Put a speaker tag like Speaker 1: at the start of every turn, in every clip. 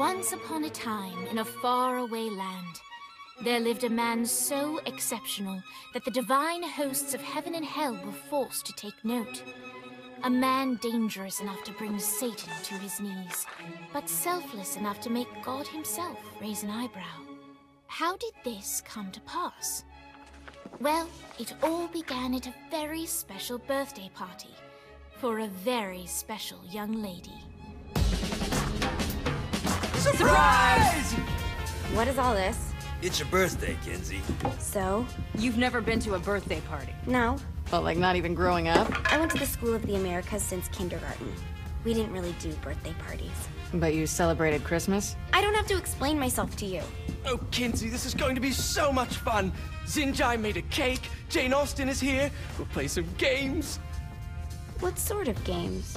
Speaker 1: Once upon a time, in a faraway land, there lived a man so exceptional that the divine hosts of heaven and hell were forced to take note. A man dangerous enough to bring Satan to his knees, but selfless enough to make God himself raise an eyebrow. How did this come to pass? Well, it all began at a very special birthday party for a very special young lady.
Speaker 2: Surprise!
Speaker 3: What is all this?
Speaker 4: It's your birthday, Kinsey.
Speaker 3: So?
Speaker 2: You've never been to a birthday party?
Speaker 3: No.
Speaker 2: Well, like not even growing up?
Speaker 3: I went to the School of the Americas since kindergarten. We didn't really do birthday parties.
Speaker 2: But you celebrated Christmas?
Speaker 3: I don't have to explain myself to you.
Speaker 5: Oh, Kinsey, this is going to be so much fun. Xinjai made a cake, Jane Austen is here, we'll play some games.
Speaker 3: What sort of games?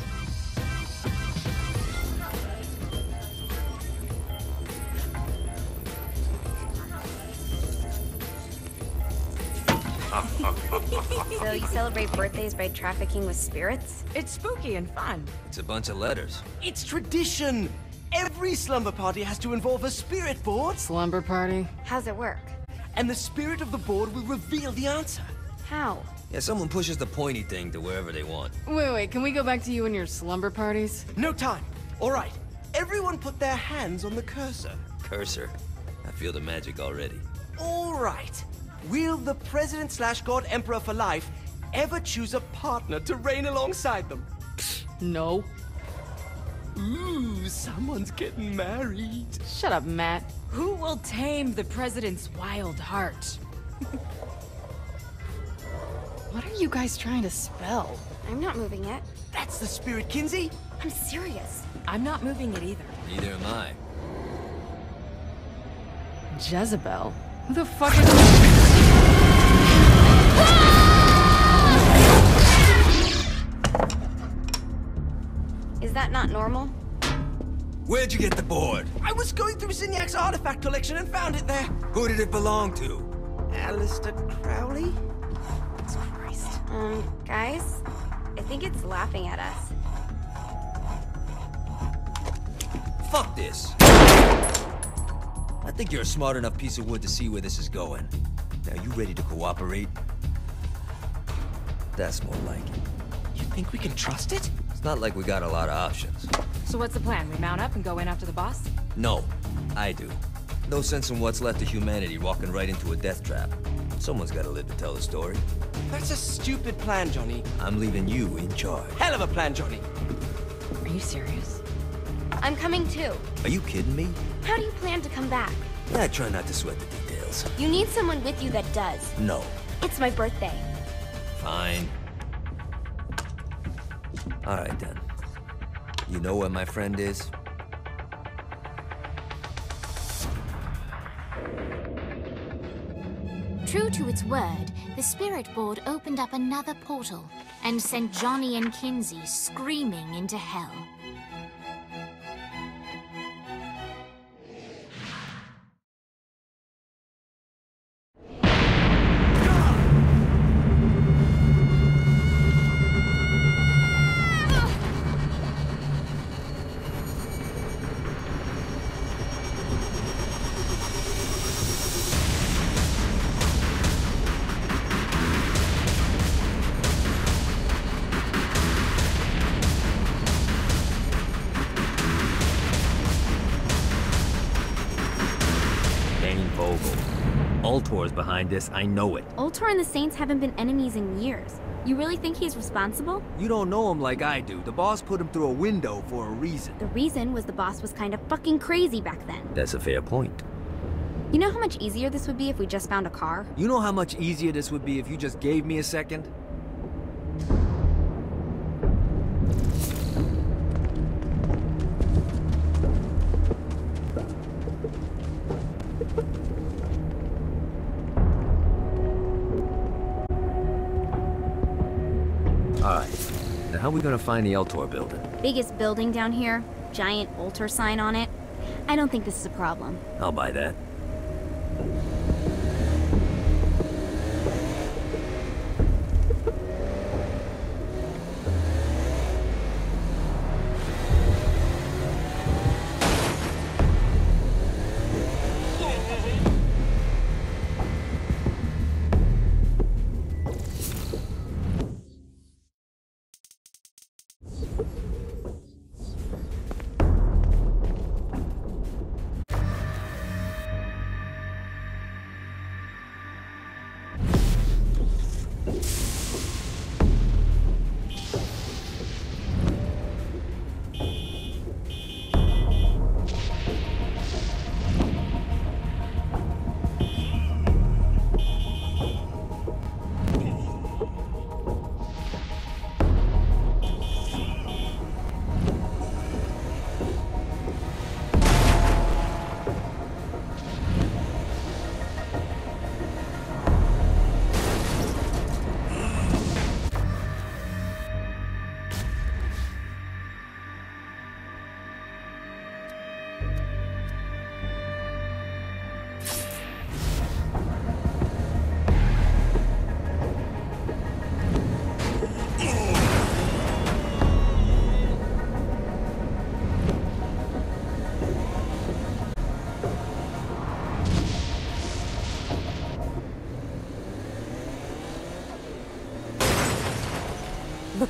Speaker 3: So you celebrate birthdays by trafficking with spirits?
Speaker 2: It's spooky and fun.
Speaker 4: It's a bunch of letters.
Speaker 5: It's tradition. Every slumber party has to involve a spirit board,
Speaker 2: Slumber party?
Speaker 3: How's it work?
Speaker 5: and the spirit of the board will reveal the answer.
Speaker 3: How?
Speaker 4: Yeah, someone pushes the pointy thing to wherever they want.
Speaker 2: Wait, can we go back to you and your slumber parties?
Speaker 5: No time. All right, everyone put their hands on the cursor.
Speaker 4: Cursor. I feel the magic already.
Speaker 5: All right. Will the President/God Emperor for life ever choose a partner to reign alongside them?
Speaker 2: No.
Speaker 5: Ooh, someone's getting married.
Speaker 2: Shut up, Matt. Who will tame the president's wild heart? What are you guys trying to spell?
Speaker 3: I'm not moving it.
Speaker 5: That's the spirit, Kinsey.
Speaker 3: I'm serious.
Speaker 2: I'm not moving it either.
Speaker 4: Neither am I.
Speaker 2: Jezebel? Who the fuck is...
Speaker 3: Is that not normal?
Speaker 4: Where'd you get the board?
Speaker 5: I was going through Zinniac's artifact collection and found it there.
Speaker 4: Who did it belong to?
Speaker 5: Aleister Crowley? Christ.
Speaker 3: Guys? I think it's laughing at us.
Speaker 4: Fuck this. I think you're a smart enough piece of wood to see where this is going. Now, you ready to cooperate? That's more like it.
Speaker 5: You think we can trust it?
Speaker 4: It's not like we got a lot of options.
Speaker 2: So what's the plan? We mount up and go in after the boss?
Speaker 4: No, I do. No sense in what's left of humanity walking right into a death trap. Someone's gotta live to tell the story.
Speaker 5: That's a stupid plan, Johnny.
Speaker 4: I'm leaving you in charge.
Speaker 5: Hell of a plan, Johnny.
Speaker 2: Are you serious?
Speaker 3: I'm coming too.
Speaker 4: Are you kidding me?
Speaker 3: How do you plan to come back?
Speaker 4: Yeah, I try not to sweat the details.
Speaker 3: You need someone with you that does.
Speaker 4: No.
Speaker 3: It's my birthday.
Speaker 4: Fine. Alright then. You know where my friend is?
Speaker 1: True to its word, the spirit board opened up another portal and sent Johnny and Kinsey screaming into hell.
Speaker 4: Ultor's behind this, I know it.
Speaker 3: Ultor and the Saints haven't been enemies in years. You really think he's responsible?
Speaker 4: You don't know him like I do. The boss put him through a window for a reason.
Speaker 3: The reason was the boss was kind of fucking crazy back then.
Speaker 4: That's a fair point.
Speaker 3: You know how much easier this would be if we just found a car?
Speaker 4: You know how much easier this would be if you just gave me a second? Alright, now how are we gonna find the Ultor building?
Speaker 3: Biggest building down here, giant Ultor sign on it. I don't think this is a problem.
Speaker 4: I'll buy that.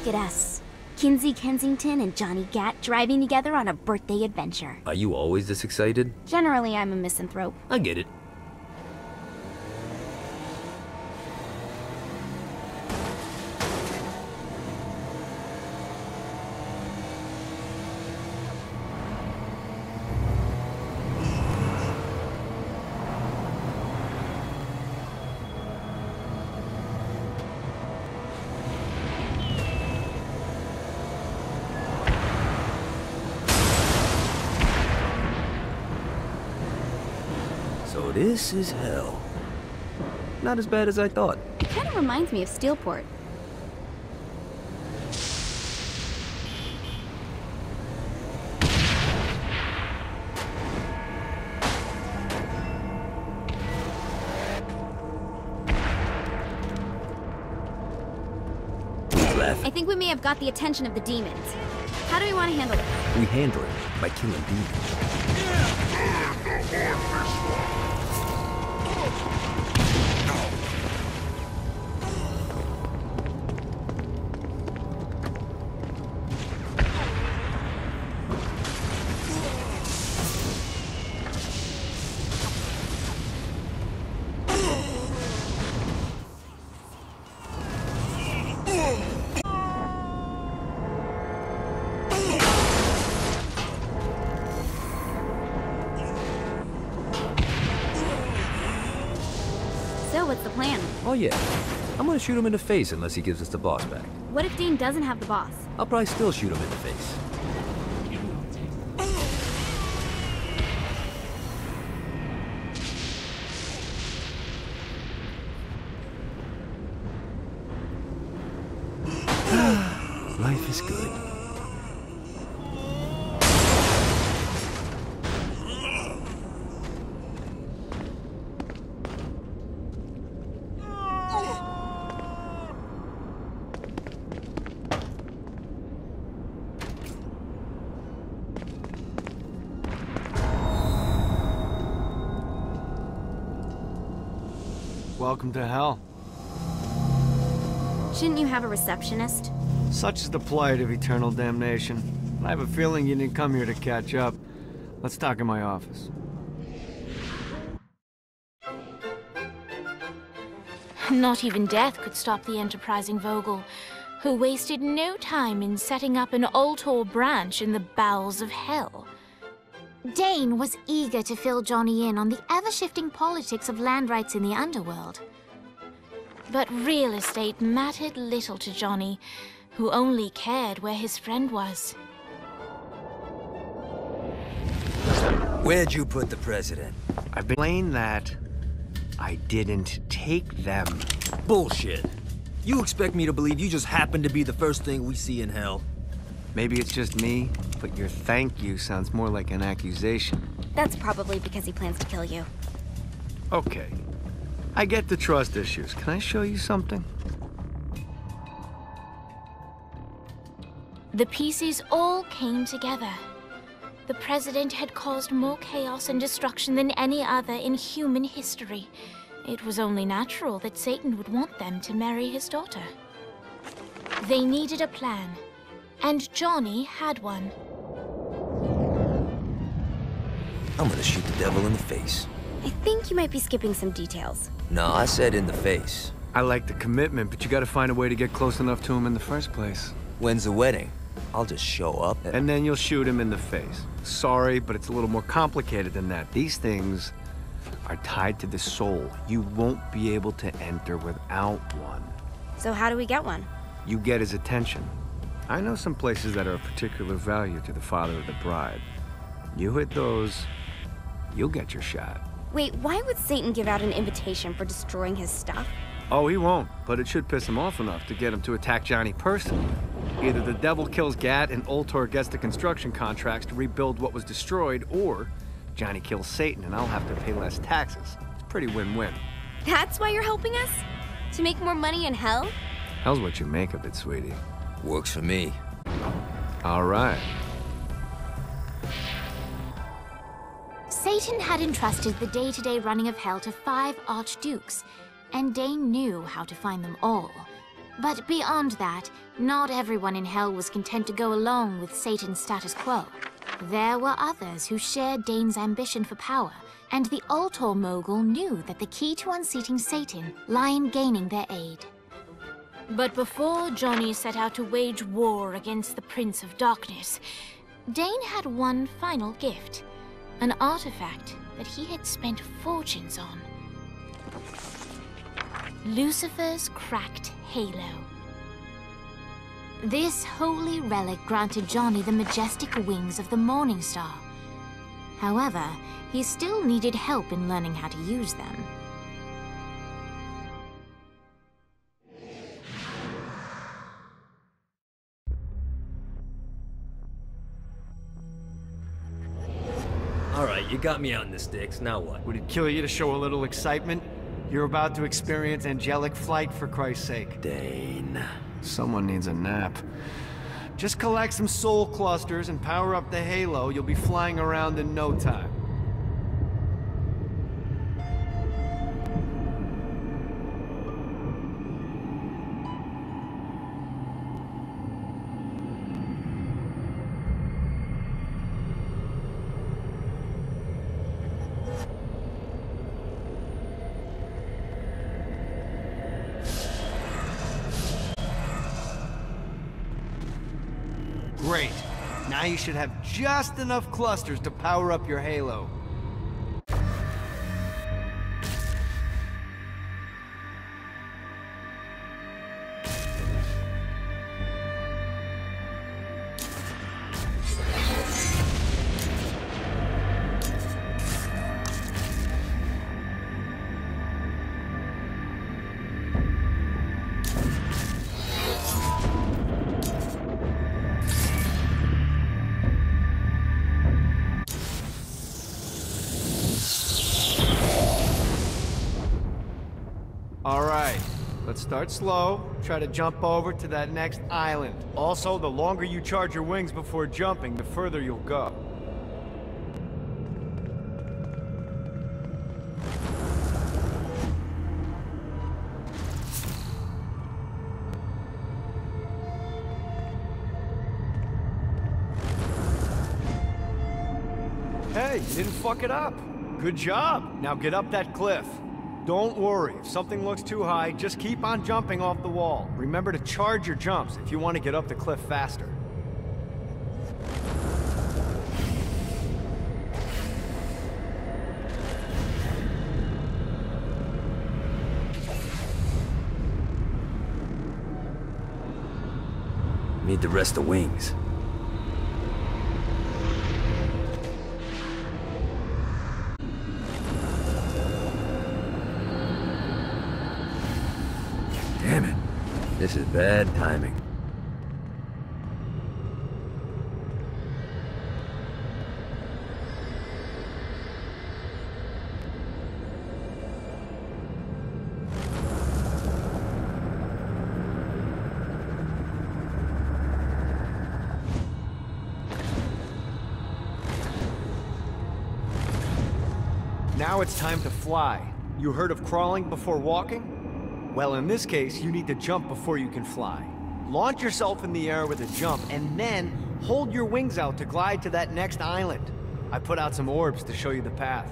Speaker 3: Look at us. Kinsey Kensington and Johnny Gat driving together on a birthday adventure.
Speaker 6: Are you always this excited?
Speaker 3: Generally, I'm a misanthrope.
Speaker 6: I get it.
Speaker 4: So this is hell. Not as bad as I thought.
Speaker 3: It kind of reminds me of Steelport. I think we may have got the attention of the demons. How do we want to handle it?
Speaker 4: We handle it by killing demons.
Speaker 3: So, what's the plan?
Speaker 6: Oh yeah. I'm gonna shoot him in the face unless he gives us the boss back.
Speaker 3: What if Dane doesn't have the boss?
Speaker 6: I'll probably still shoot him in the face.
Speaker 4: Life is good.
Speaker 7: Welcome to hell.
Speaker 3: Shouldn't you have a receptionist?
Speaker 7: Such is the plight of eternal damnation. I have a feeling you didn't come here to catch up. Let's talk in my office.
Speaker 1: Not even death could stop the enterprising Vogel, who wasted no time in setting up an Ultor branch in the bowels of hell. Dane was eager to fill Johnny in on the ever-shifting politics of land rights in the underworld. But real estate mattered little to Johnny, who only cared where his friend was.
Speaker 4: Where'd you put the president?
Speaker 7: I've been saying that I didn't take them.
Speaker 4: Bullshit. You expect me to believe you just happened to be the first thing we see in hell?
Speaker 7: Maybe it's just me, but your thank you sounds more like an accusation.
Speaker 3: That's probably because he plans to kill you.
Speaker 7: Okay. I get the trust issues. Can I show you something?
Speaker 1: The pieces all came together. The president had caused more chaos and destruction than any other in human history. It was only natural that Satan would want them to marry his daughter. They needed a plan, and Johnny had one.
Speaker 4: I'm gonna shoot the devil in the face.
Speaker 3: I think you might be skipping some details.
Speaker 4: No, I said in the face.
Speaker 7: I like the commitment, but you gotta find a way to get close enough to him in the first place.
Speaker 4: When's the wedding? I'll just show up
Speaker 7: And then you'll shoot him in the face. Sorry, but it's a little more complicated than that. These things are tied to the soul. You won't be able to enter without one.
Speaker 3: So how do we get one?
Speaker 7: You get his attention. I know some places that are of particular value to the father of the bride. You hit those, you'll get your shot.
Speaker 3: Wait, why would Satan give out an invitation for destroying his stuff?
Speaker 7: Oh, he won't, but it should piss him off enough to get him to attack Johnny personally. Either the devil kills Gat and Ultor gets the construction contracts to rebuild what was destroyed, or Johnny kills Satan and I'll have to pay less taxes. It's pretty win-win.
Speaker 3: That's why you're helping us? To make more money in hell?
Speaker 7: Hell's what you make of it, sweetie.
Speaker 4: Works for me.
Speaker 7: All right.
Speaker 1: Satan had entrusted the day-to-day running of hell to 5 archdukes, and Dane knew how to find them all. But beyond that, not everyone in Hell was content to go along with Satan's status quo. There were others who shared Dane's ambition for power, and the Ultor Mogul knew that the key to unseating Satan lay in gaining their aid. But before Johnny set out to wage war against the Prince of Darkness, Dane had one final gift, an artifact that he had spent fortunes on. Lucifer's cracked halo. This holy relic granted Johnny the majestic wings of the Morning Star. However, he still needed help in learning how to use them.
Speaker 6: Alright, you got me out in the sticks, now what?
Speaker 7: Would it kill you to show a little excitement? You're about to experience angelic flight, for Christ's sake.
Speaker 6: Dane.
Speaker 7: Someone needs a nap. Just collect some soul clusters and power up the halo. You'll be flying around in no time. Great. Now you should have just enough clusters to power up your halo. Alright, let's start slow. Try to jump over to that next island. Also, the longer you charge your wings before jumping, the further you'll go. Hey, you didn't fuck it up. Good job. Now get up that cliff. Don't worry, if something looks too high, just keep on jumping off the wall. Remember to charge your jumps if you want to get up the cliff faster.
Speaker 6: Need to rest the wings. Damn it. This is bad timing.
Speaker 7: Now it's time to fly. You heard of crawling before walking? Well, in this case, you need to jump before you can fly. Launch yourself in the air with a jump, and then hold your wings out to glide to that next island. I put out some orbs to show you the path.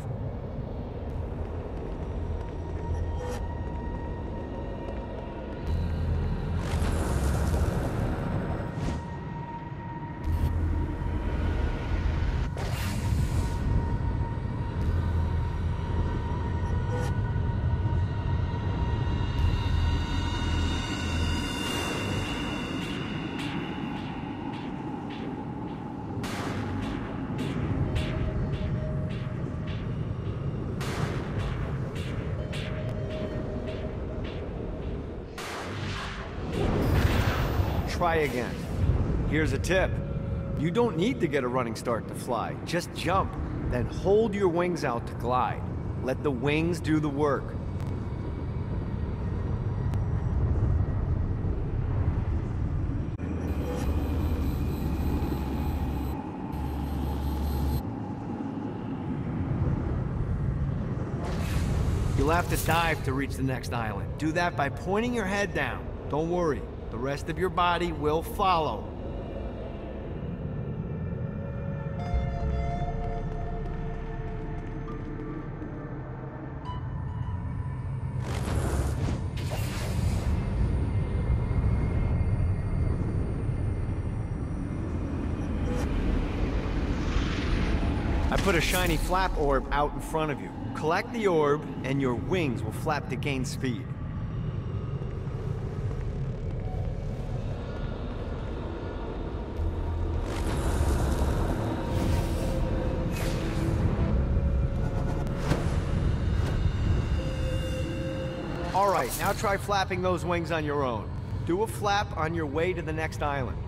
Speaker 7: Try again. Here's a tip. You don't need to get a running start to fly. Just jump, then hold your wings out to glide. Let the wings do the work. You'll have to dive to reach the next island. Do that by pointing your head down. Don't worry, the rest of your body will follow. I put a shiny flap orb out in front of you. Collect the orb, and your wings will flap to gain speed. All right, now try flapping those wings on your own. Do a flap on your way to the next island.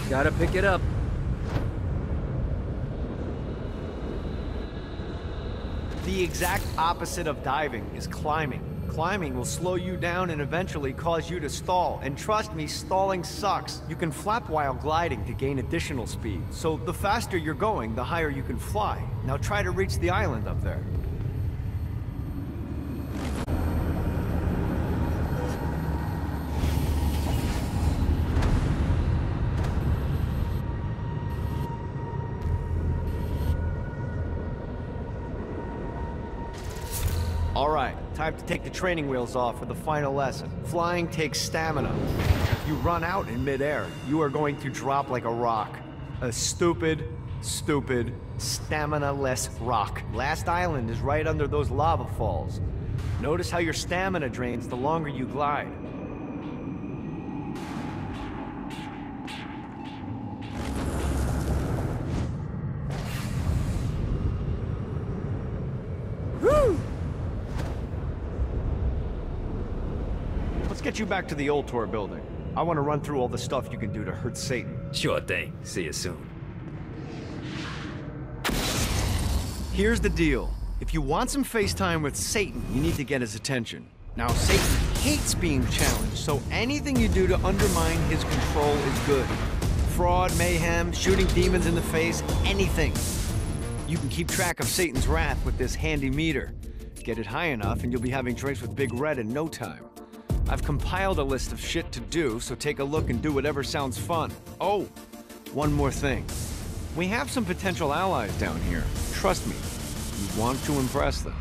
Speaker 6: Gotta pick it up.
Speaker 7: The exact opposite of diving is climbing. Climbing will slow you down and eventually cause you to stall. And trust me, stalling sucks. You can flap while gliding to gain additional speed. So the faster you're going, the higher you can fly. Now try to reach the island up there. All right, time to take the training wheels off for the final lesson. Flying takes stamina. If you run out in midair, you are going to drop like a rock. A stupid, stamina-less rock. Last island is right under those lava falls. Notice how your stamina drains the longer you glide. Get you back to the Ultor building. I want to run through all the stuff you can do to hurt Satan.
Speaker 6: Sure thing. See you soon.
Speaker 7: Here's the deal. If you want some FaceTime with Satan, you need to get his attention. Now, Satan hates being challenged, so anything you do to undermine his control is good. Fraud, mayhem, shooting demons in the face, anything. You can keep track of Satan's wrath with this handy meter. Get it high enough and you'll be having drinks with Big Red in no time. I've compiled a list of shit to do, so take a look and do whatever sounds fun. Oh, one more thing. We have some potential allies down here. Trust me, you want to impress them.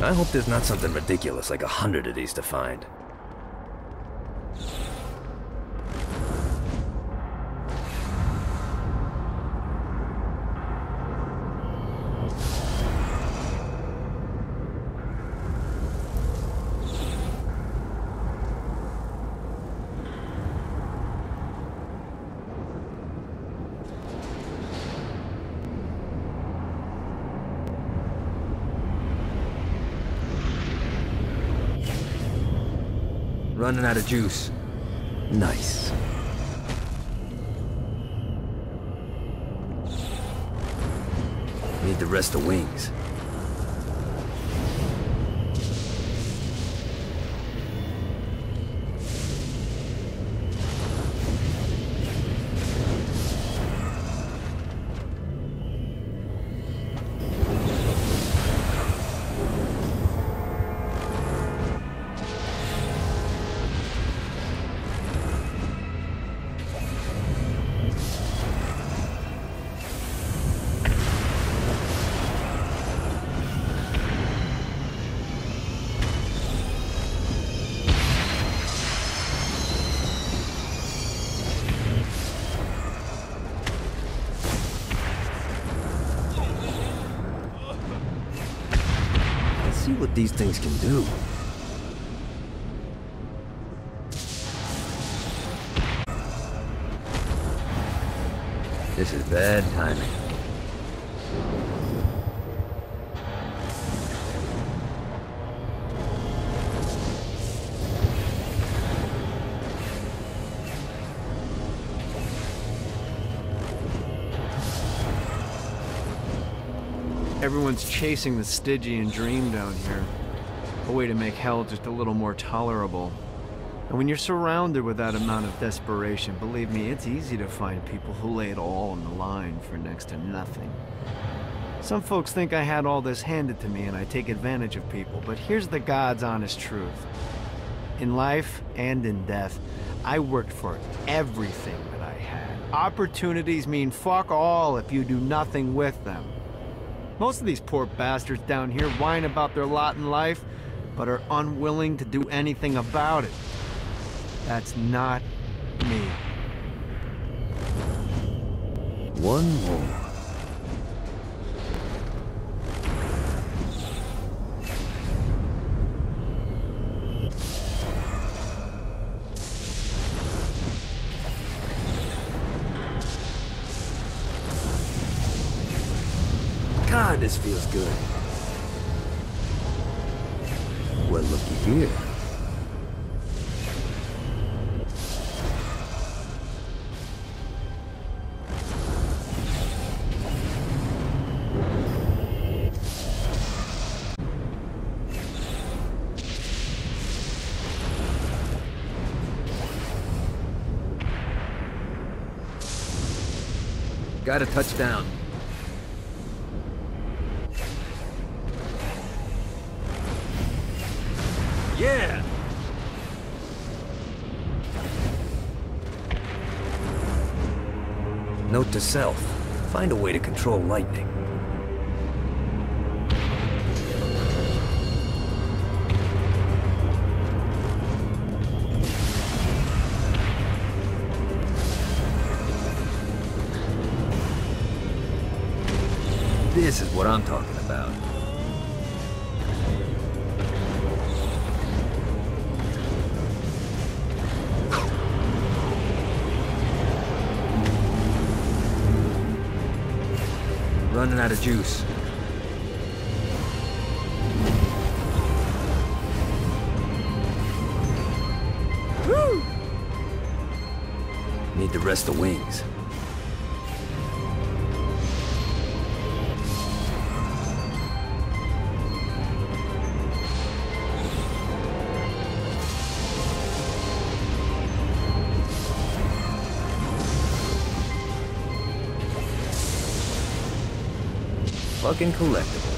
Speaker 6: I hope there's not something ridiculous like 100 of these to find. Running out of juice. Nice. Need the rest of wings. See what these things can do. This is bad timing.
Speaker 7: Everyone's chasing the Stygian dream down here. A way to make hell just a little more tolerable. And when you're surrounded with that amount of desperation, believe me, it's easy to find people who lay it all on the line for next to nothing. Some folks think I had all this handed to me and I take advantage of people, but here's the God's honest truth. In life and in death, I worked for everything that I had. Opportunities mean fuck all if you do nothing with them. Most of these poor bastards down here whine about their lot in life, but are unwilling to do anything about it. That's not me.
Speaker 6: One more. God, this feels good. Well, looky here. Got a touchdown. Yeah! Note to self, find a way to control lightning. This is what I'm talking about. Running out of juice. Woo! Need the rest of wings. Fucking collectibles.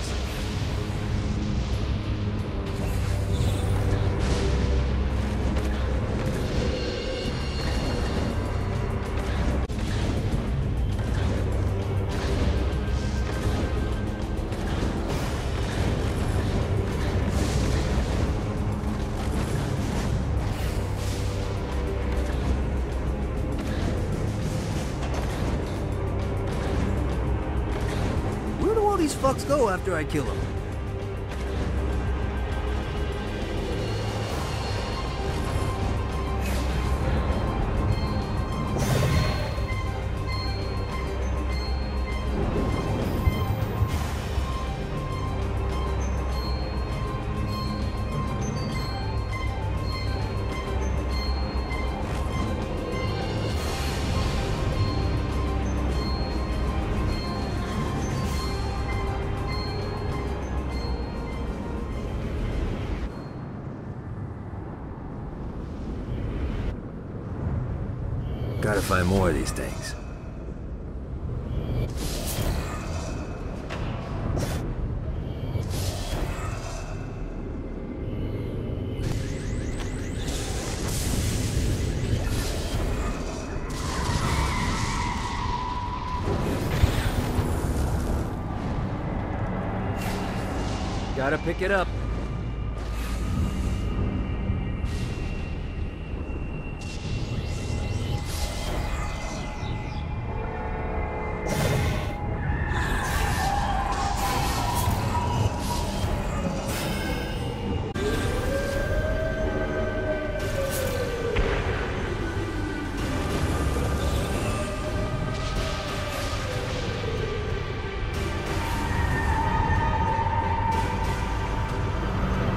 Speaker 6: These fucks go after I kill them. Gotta find more of these things. Gotta pick it up.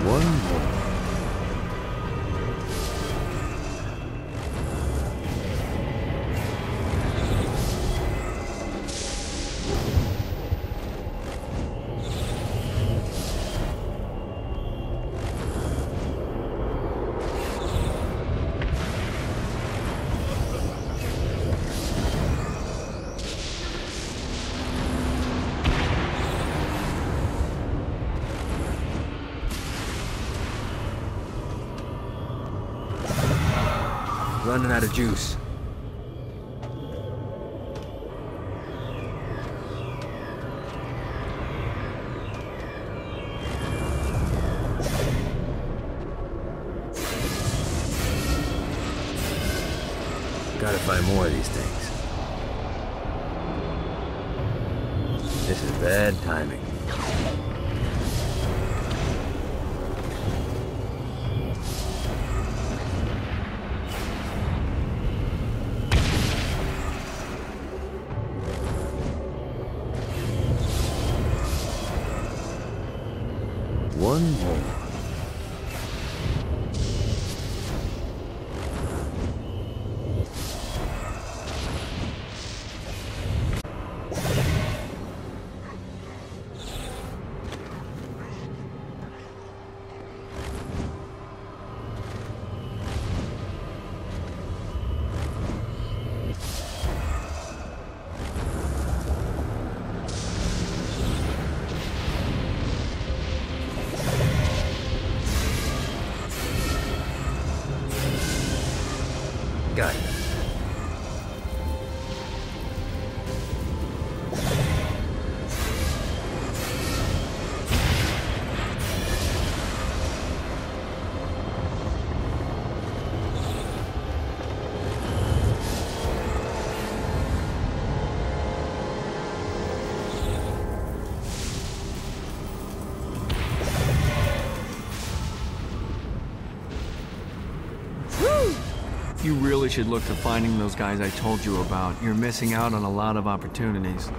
Speaker 6: One more. Running out of juice. Gotta find more of these things. This is bad timing. One more. Got it.
Speaker 7: You really should look to finding those guys I told you about. You're missing out on a lot of opportunities.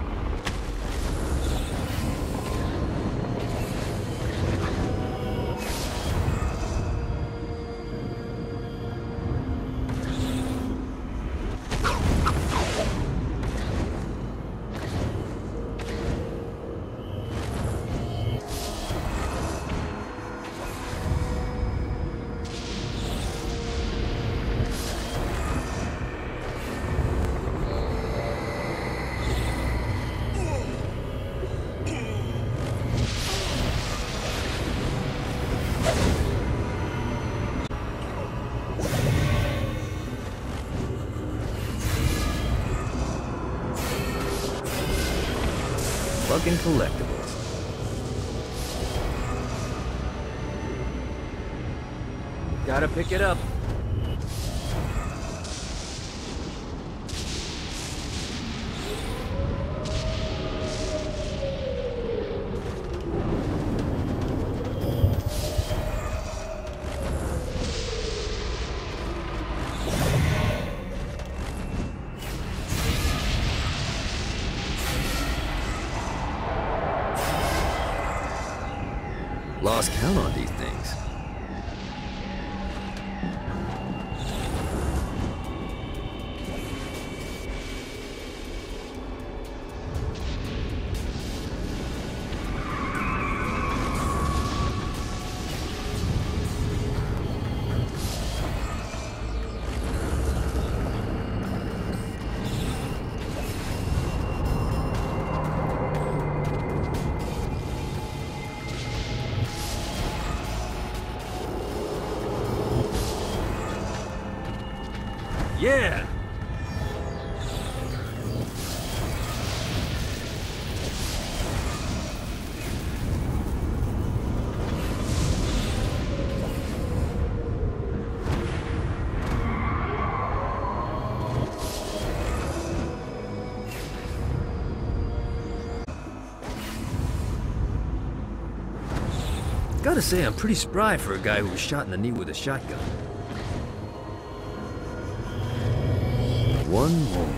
Speaker 6: Fucking collectibles. Gotta pick it up. Lost count on these things. Yeah! Gotta say, I'm pretty spry for a guy who was shot in the knee with a shotgun. One more.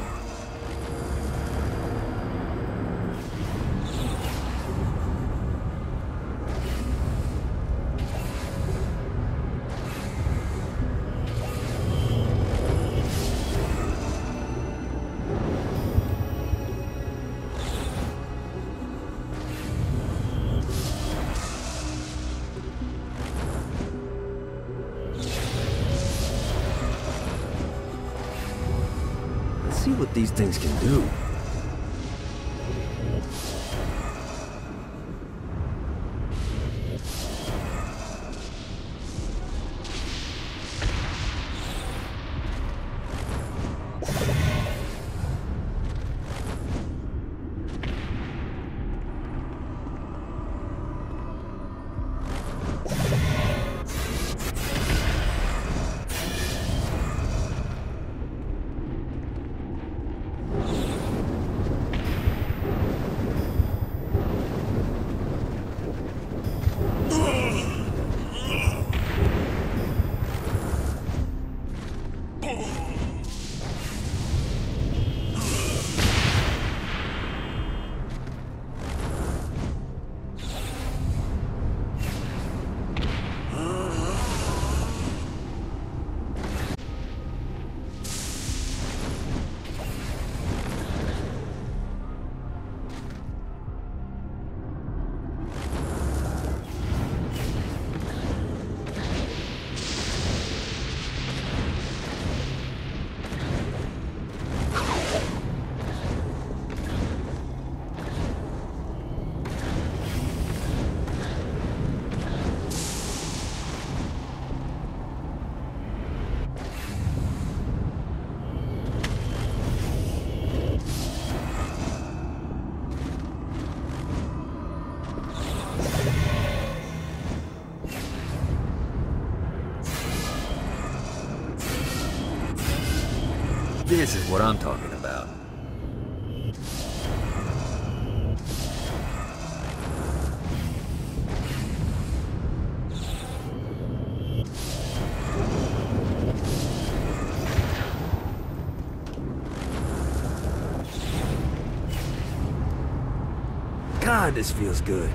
Speaker 6: See what these things can do. This is what I'm talking about. God, this feels good.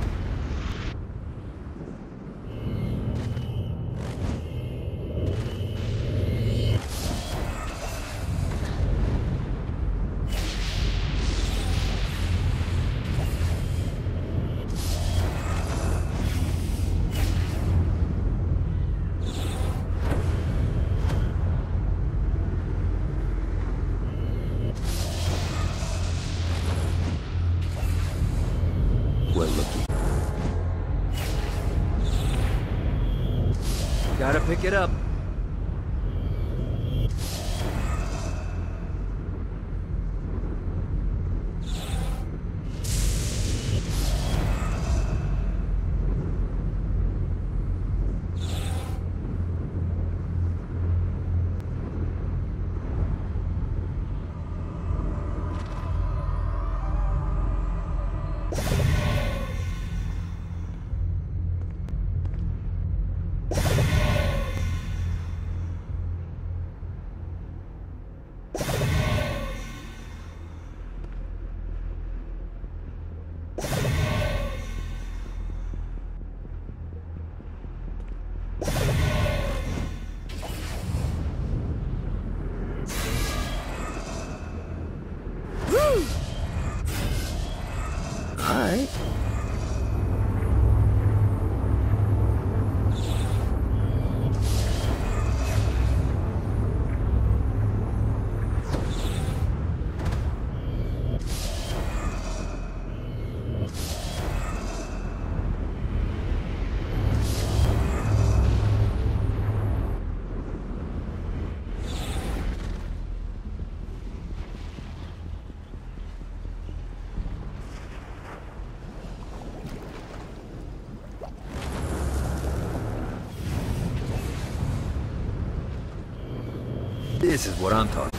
Speaker 6: Well, looky. Gotta pick it up. This is what I'm talking.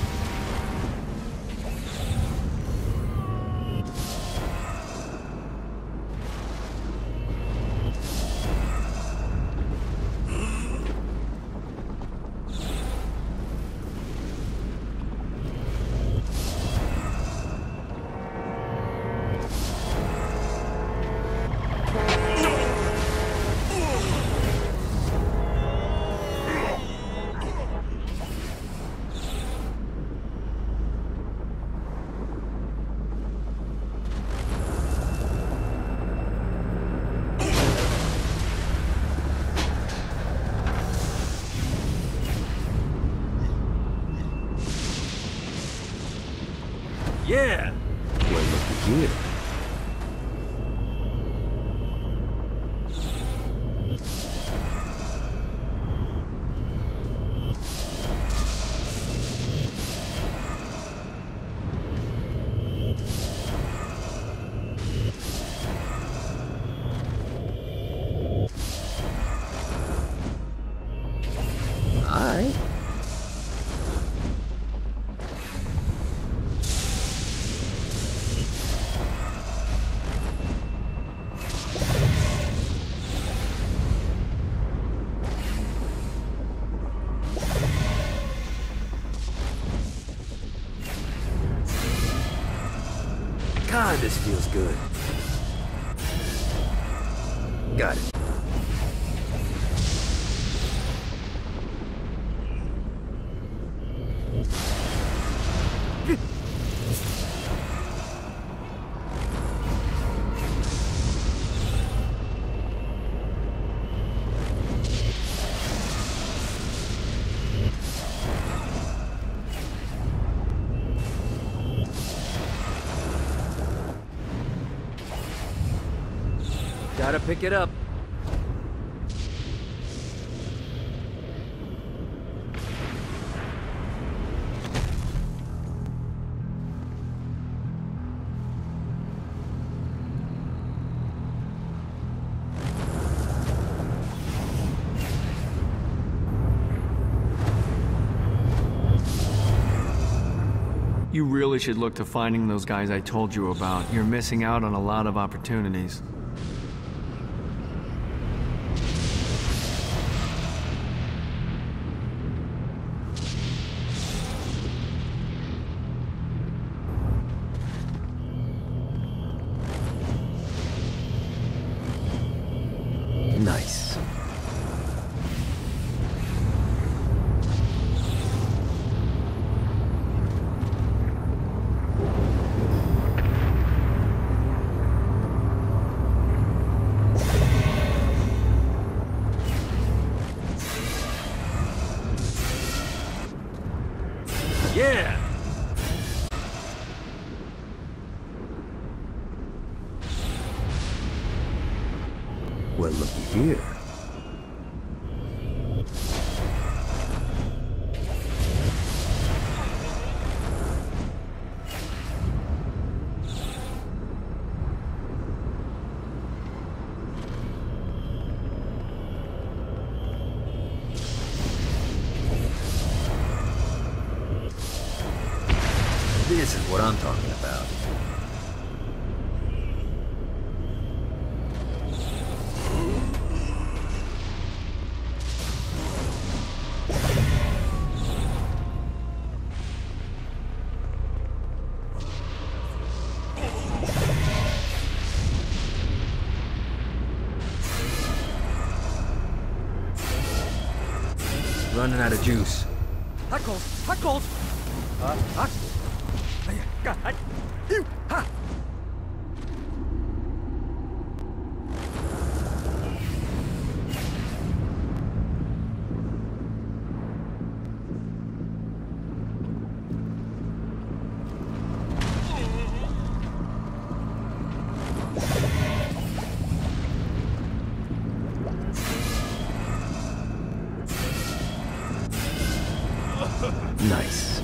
Speaker 4: Yeah!
Speaker 6: Well, looky here. Alright. God, this feels good. Got it.
Speaker 4: Gotta pick it up.
Speaker 7: You really should look to finding those guys I told you about. You're missing out on a lot of opportunities.
Speaker 6: Nice.
Speaker 4: Yeah!
Speaker 6: Well, looky here. This is what I'm talking about. Running out of juice.
Speaker 5: Hot cold! Hot cold! Hot. God. You. Ha.
Speaker 6: Nice.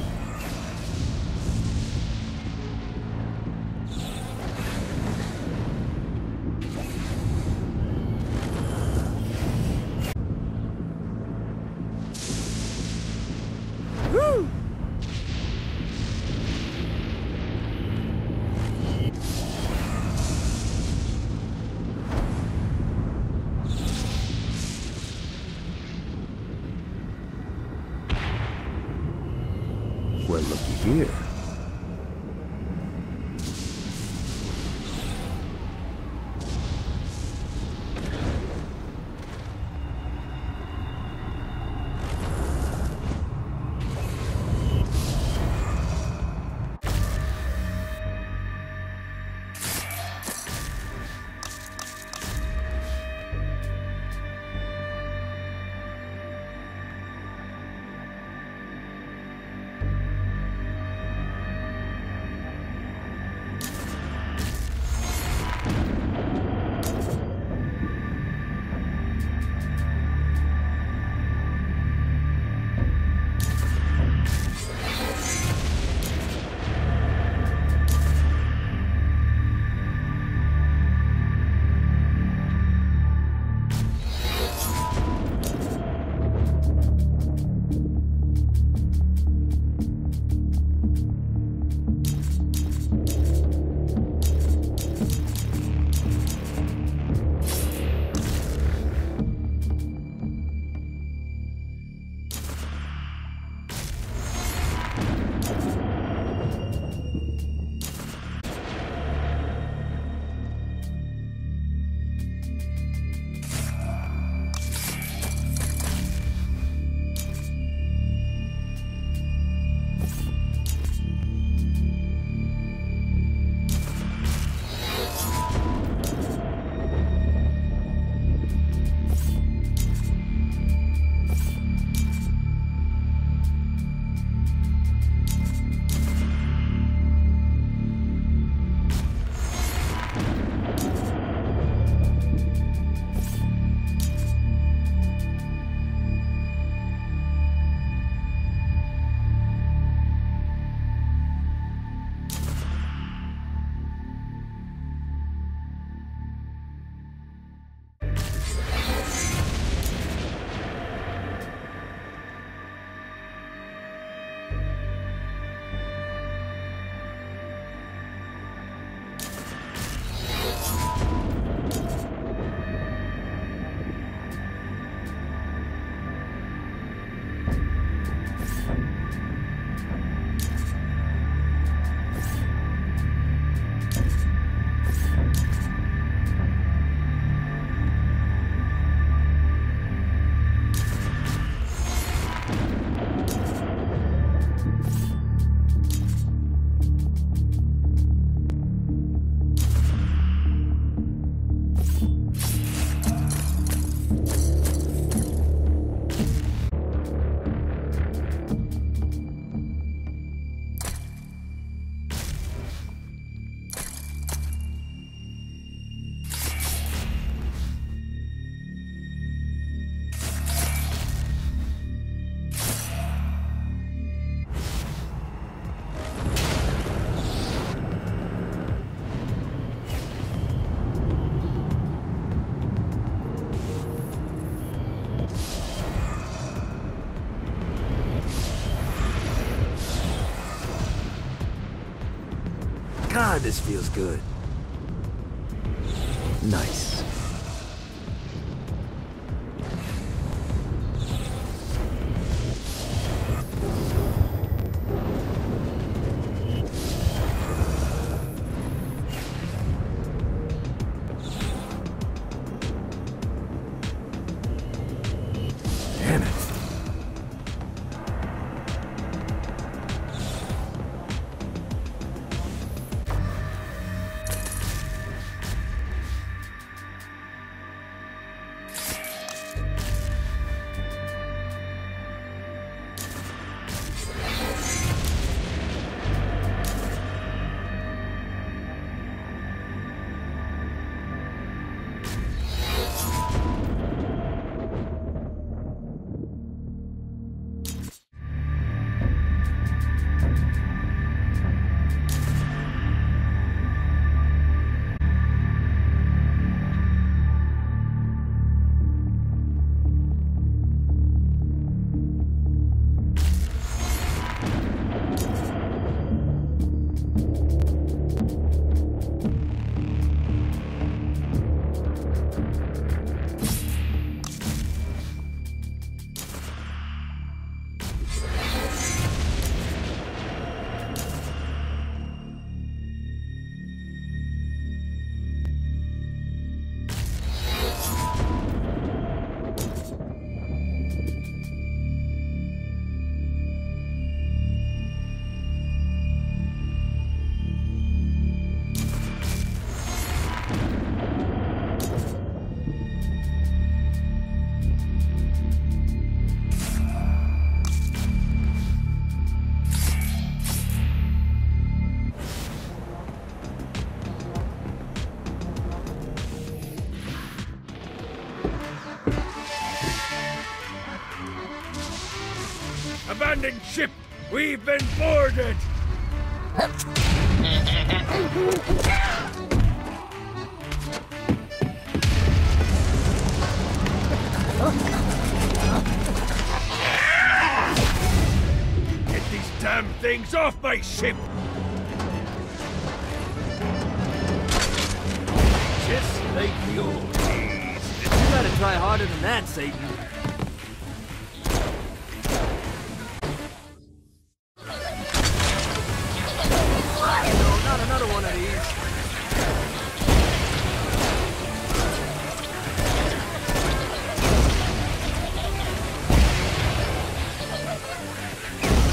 Speaker 5: Woo!
Speaker 6: Well, looky here. God, this feels good. Nice. Damn it.
Speaker 8: Abandoned ship! We've been boarded! Get these damn things off my ship! Just like the old days.
Speaker 6: You gotta try harder than that, Satan. No, not another one of these.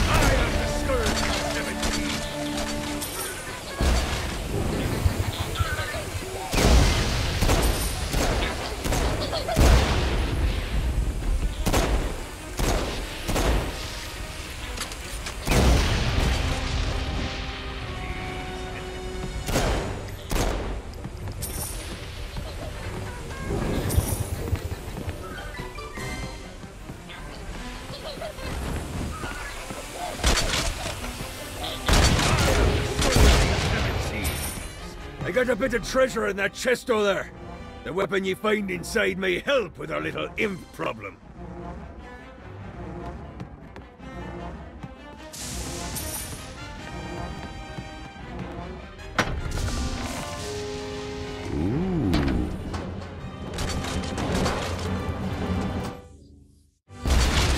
Speaker 8: I am the Scourge of 17. I got a bit of treasure in that chest over there. The weapon you find inside may help with our little imp problem.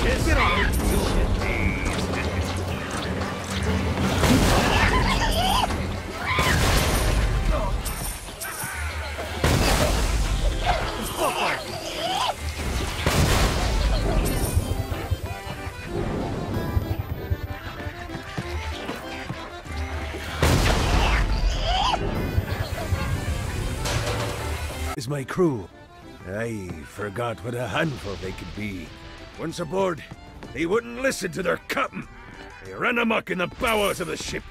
Speaker 8: Just get on it. Is my crew. I forgot what a handful they could be. Once aboard, they wouldn't listen to their captain. They ran amok in the bowels of the ship.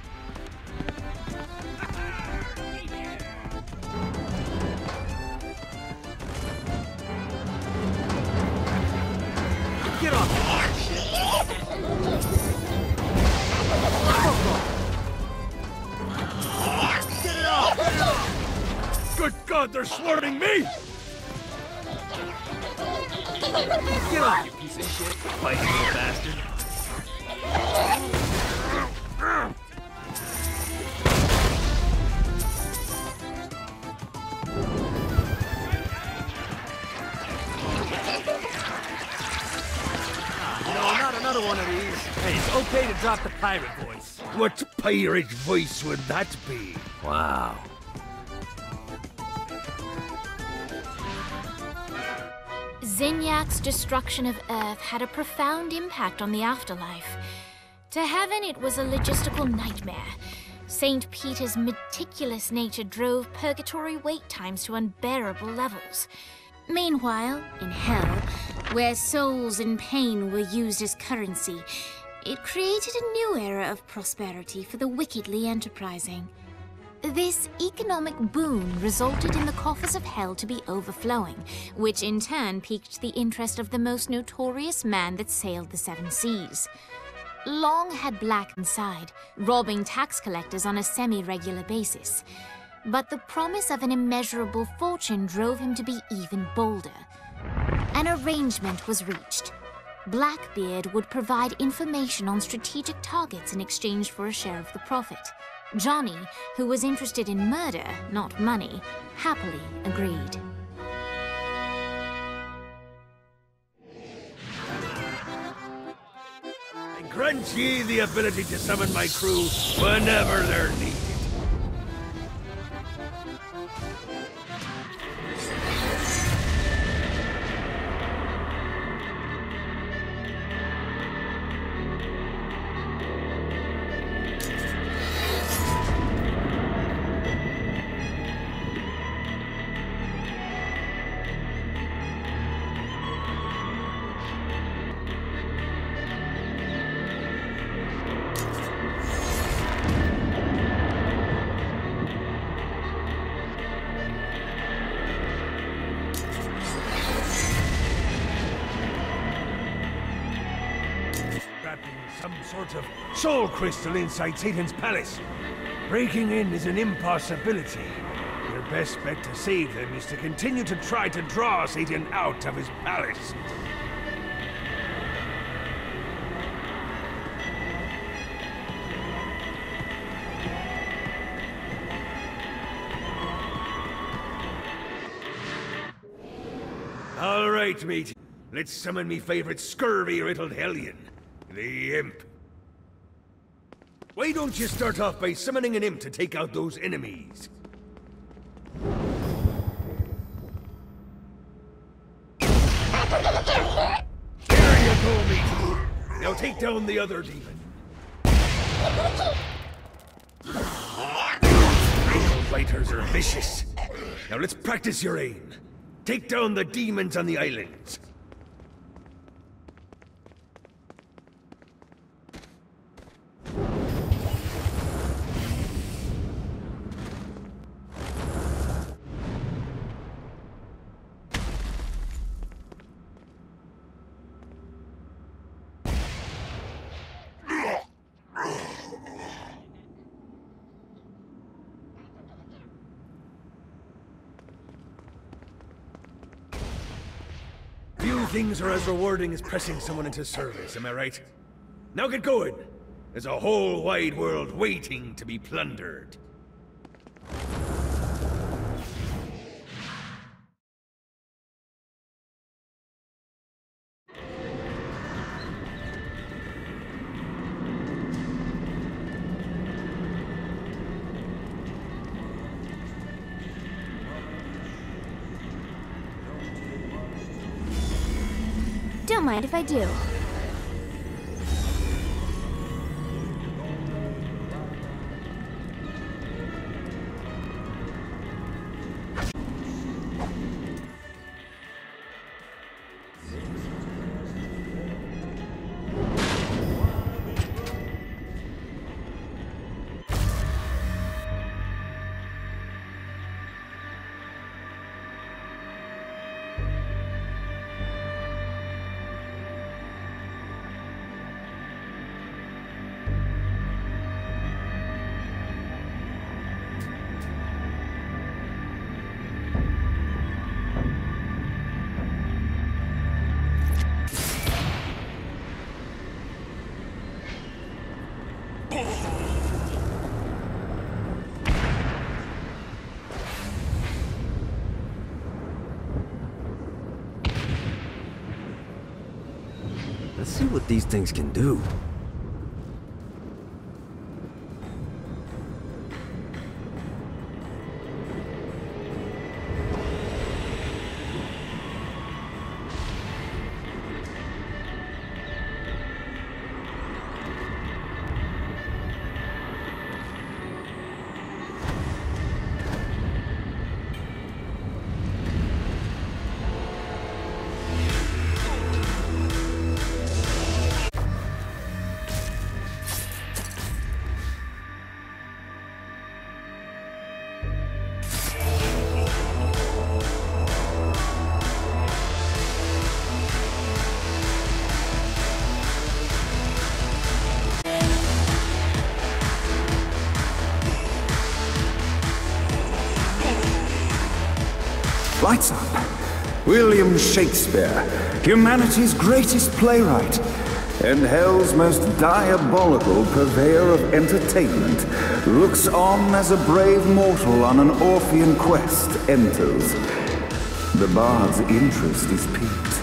Speaker 6: Get off the shit. Get it off! Get it off!
Speaker 8: Good God, they're swarming me!
Speaker 6: Get off, you piece of shit. Fighting little bastard. No, not another one of these. Hey, it's okay to drop the pirate voice.
Speaker 8: What pirate voice would that be?
Speaker 6: Wow.
Speaker 1: Zinyak's destruction of Earth had a profound impact on the afterlife. To heaven, it was a logistical nightmare. St. Peter's meticulous nature drove purgatory wait times to unbearable levels. Meanwhile, in hell, where souls in pain were used as currency, it created a new era of prosperity for the wickedly enterprising. This economic boon resulted in the coffers of hell to be overflowing, which in turn piqued the interest of the most notorious man that sailed the seven seas. Long had Black inside, robbing tax collectors on a semi-regular basis. But the promise of an immeasurable fortune drove him to be even bolder. An arrangement was reached. Blackbeard would provide information on strategic targets in exchange for a share of the profit. Johnny, who was interested in murder, not money, happily agreed.
Speaker 8: I grant ye the ability to summon my crew whenever they're needed. some sort of soul crystal inside Satan's palace. Breaking in is an impossibility. Your best bet to save them is to continue to try to draw Satan out of his palace. All right, mate. Let's summon me favorite scurvy-riddled hellion, the Imp. Why don't you start off by summoning an imp to take out those enemies? There you go, mate. Now take down the other demon. Nail biters are vicious. Now let's practice your aim. Take down the demons on the islands. Few things are as rewarding as pressing someone into service, am I right? Now get going! There's a whole wide world waiting to be plundered.
Speaker 3: Don't mind if I do.
Speaker 6: Let's see what these things can do.
Speaker 9: Lights up. William Shakespeare, humanity's greatest playwright, and hell's most diabolical purveyor of entertainment, looks on as a brave mortal on an Orphean quest enters. The bard's interest is piqued,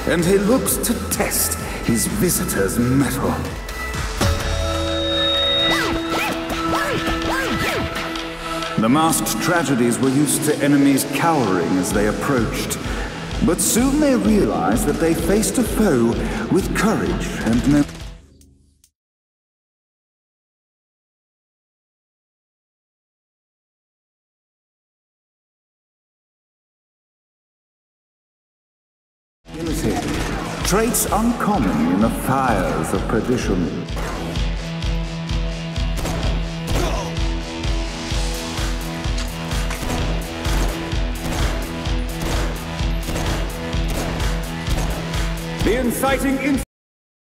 Speaker 9: and he looks to test his visitor's mettle. The masked tragedies were used to enemies cowering as they approached, but soon they realized that they faced a foe with courage and no... traits uncommon in the fires of perdition. The inciting